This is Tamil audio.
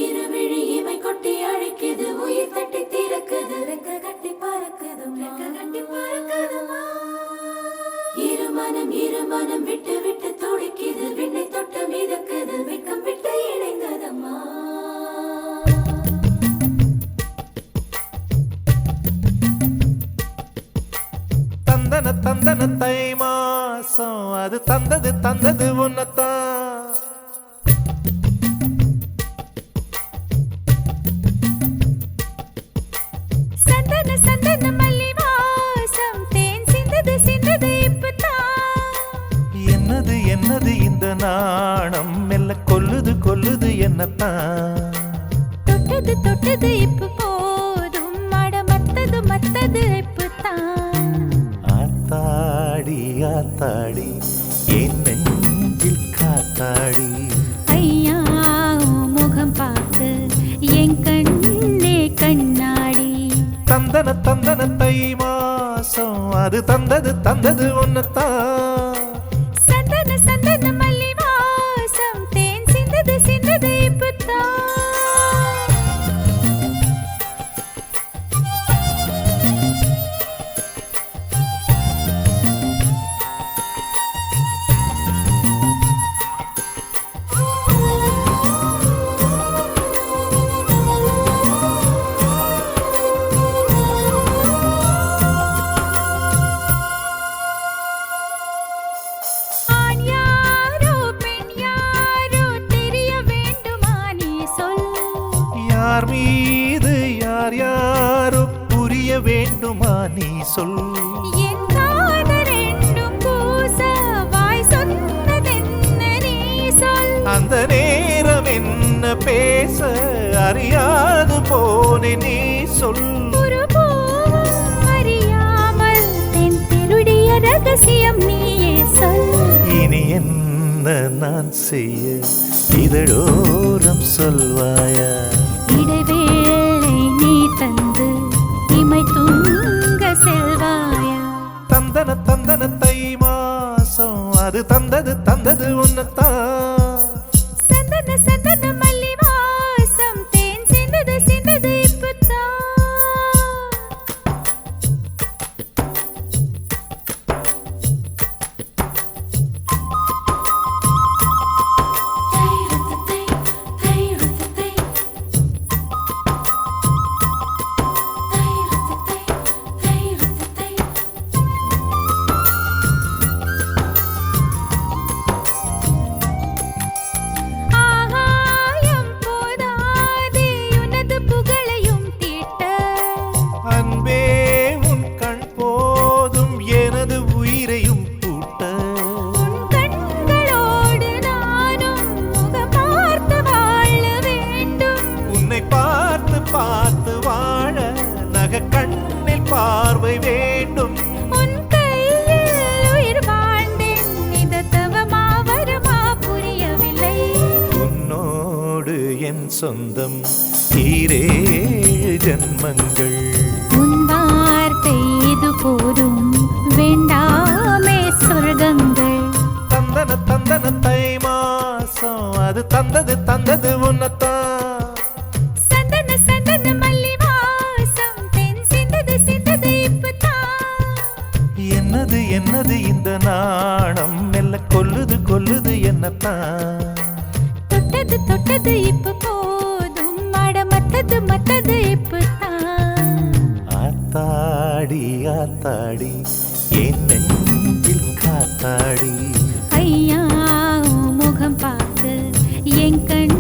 இருவிழி இமை கொட்டி அழைக்குது உயிர் தட்டி திறக்குது ரெக்க கட்டி பறக்குதுமா இருமனம் விட்டு விட்டு துடிக்குது விண்ணை தொட்டு மிதக்குது வெக்கம் விட்டு இணைந்ததம்மா தந்தன தந்தன தை மாசம் அது தந்தது உன்னத்தான் சந்தன சந்தன மல்லி வாசம் தேன் சிந்தது இப்பதான் என்னது என்னது இந்த நாணம் மெல்ல கொல்லுது என்னத்தான் தொட்டது இப்ப போதும் மட மத்தது இப்பதான் ஆத்தாடி ஆத்தாடி என் நெஞ்சில் காத்தாடி ஐயா முகம் பார்த்து என் கண்ணே கண்ணாடி தந்தன தந்தன தை மாசம் அது தந்தது உன்னத்தான் சந்தன சந்தன மல்லி வாசம் தேன் சிந்தது இப்பதான் யார் மீது யார் யாரோ புரிய வேண்டுமா நீ சொல் என் காதல் ரெண்டும் பூச வாய் சொன்னதென்ன நீ சொல் அந்த நேரம் என்ன பேச அறியாது போனே நீ சொல் ஒரு பூவும் அறியாமல் தென் திருடிய ரகசியம் நீயே சொல் இனி என்ன நான் செய்ய இதழோரம் சொல்வாயா இடைவேளை நீ தந்து இமை தூங்க செல்வாயா தந்தன தந்தன தை மாசம் அது தந்தது உன்னத்தான் சந்தன சந்தன மல்லி வாசம் தேன் சிந்தது இப்பதான் அன்பே உன் கண் போதும் எனது உயிரையும் பூட்ட உன் கண்களோடு நானும் முகம் பார்த்து வாழ வேண்டும் உன்னை பார்த்து வாழ நக கண்ணில் பார்வை வேண்டும் உன் கையில் உயிர் வாழ்ந்தேன் இந்த தவமா வருமா புரியவில்லை உன்னோடு என் சொந்தம் ஈரேழு ஜன்மங்கள் உன் வார்த்தை இது போதும் வேண்டாமே சொர்க்கங்கள் தந்தன தந்தன தை மாசம் அது தந்தது உன்னத்தான் சந்தன சந்தன மல்லி வாசம் தென் சிந்தது இப்பதான் என்னது என்னது இந்த நாணம் மெல்ல கொல்லுது என்னத்தான் தொட்டது இப்ப போதும் மட மத்தது இப்பதான் ஆத்தாடி ஆத்தாடி என் நெஞ்சில் காத்தாடி ஐயா முகம் பார்த்து என் கண்